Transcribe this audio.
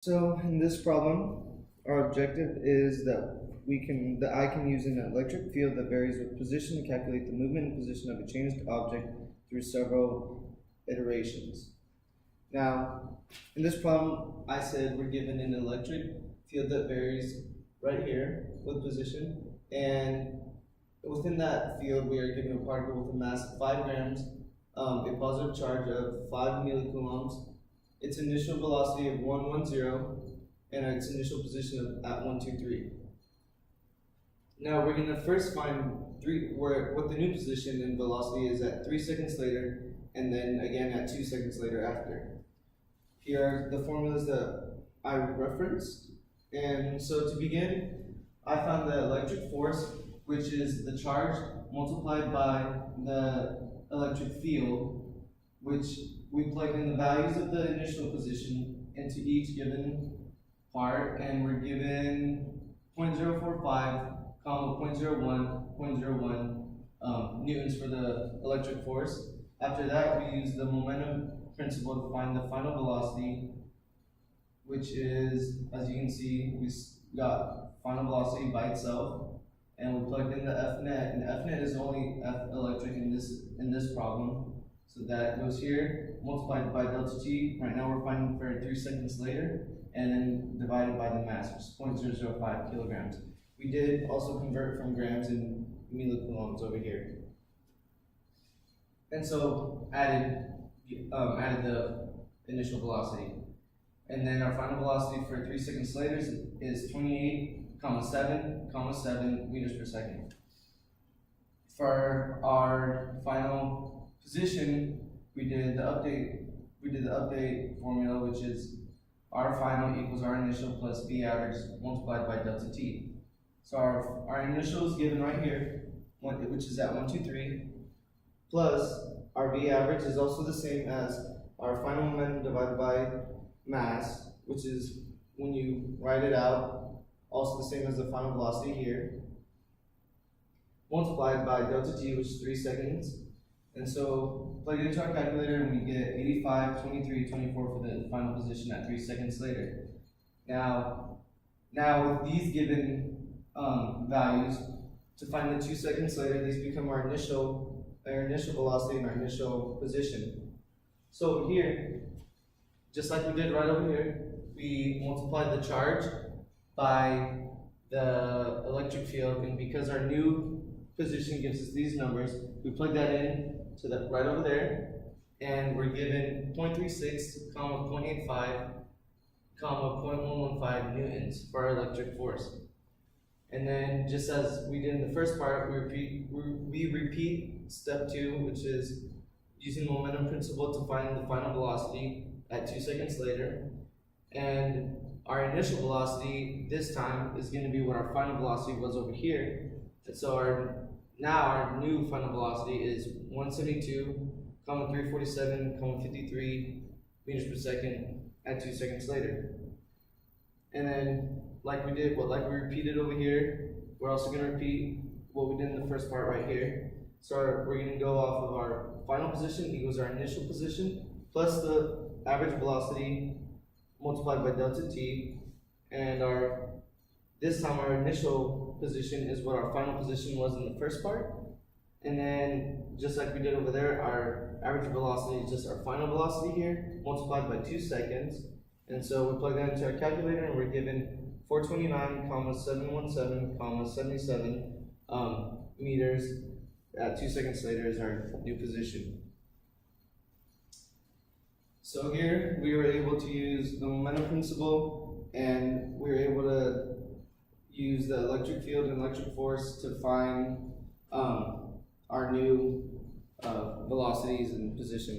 So in this problem, our objective is that I can use an electric field that varies with position to calculate the movement and position of a changed object through several iterations. Now, in this problem, I said we're given an electric field that varies right here with position, and within that field, we are given a particle with a mass of 5 grams, a positive charge of 5 millicoulombs, its initial velocity of 110, and its initial position at 123. Now we're going to first find what the new position and velocity is at 3 seconds later, and then again at 2 seconds later after. Here are the formulas that I referenced. And so to begin, I found the electric force, which is the charge multiplied by the electric field, which we plugged in the values of the initial position into each given part, and we're given 0.045, 0.01, 0.01 newtons for the electric force. After that, we use the momentum principle to find the final velocity, which is, as you can see, we got final velocity by itself, and we plugged in the Fnet, and Fnet is only F electric in this problem. So that goes here, multiplied by delta T. Right now we're finding for 3 seconds later, and then divided by the mass, which is 0.005 kilograms. We did also convert from grams and millicoulombs over here. And so added the initial velocity. And then our final velocity for 3 seconds later is 28,7,7 meters per second. For our final position, we did the update formula, which is our final equals our initial plus V average multiplied by delta T. So our initial is given right here, which is at 123, plus our V average is also the same as our final momentum divided by mass, which is, when you write it out, also the same as the final velocity here, multiplied by delta T, which is 3 seconds. And so plug it into our calculator and we get 85, 23, 24 for the final position at 3 seconds later. Now with these given values, to find the 2 seconds later, these become our initial velocity and our initial position. So here, just like we did right over here, we multiplied the charge by the electric field, and because our new position gives us these numbers, we plug that in to the right over there, and we're given 0.36, 0.85, 0.115 newtons for our electric force. And then, just as we did in the first part, we repeat step 2, which is using the momentum principle to find the final velocity at 2 seconds later. And our initial velocity this time is going to be what our final velocity was over here. And so now our new final velocity is 172,347,53 meters per second at 2 seconds later. And then, like we repeated over here, we're also going to repeat what we did in the first part right here. So we're going to go off of our final position equals our initial position plus the average velocity multiplied by delta T, and this time our initial position is what our final position was in the first part, and then just like we did over there, our average velocity is just our final velocity here multiplied by 2 seconds. And so we plug that into our calculator and we're given 429,717,77 meters at 2 seconds later is our new position. So here we were able to use the momentum principle, and we were able to use the electric field and electric force to find our new velocities and position.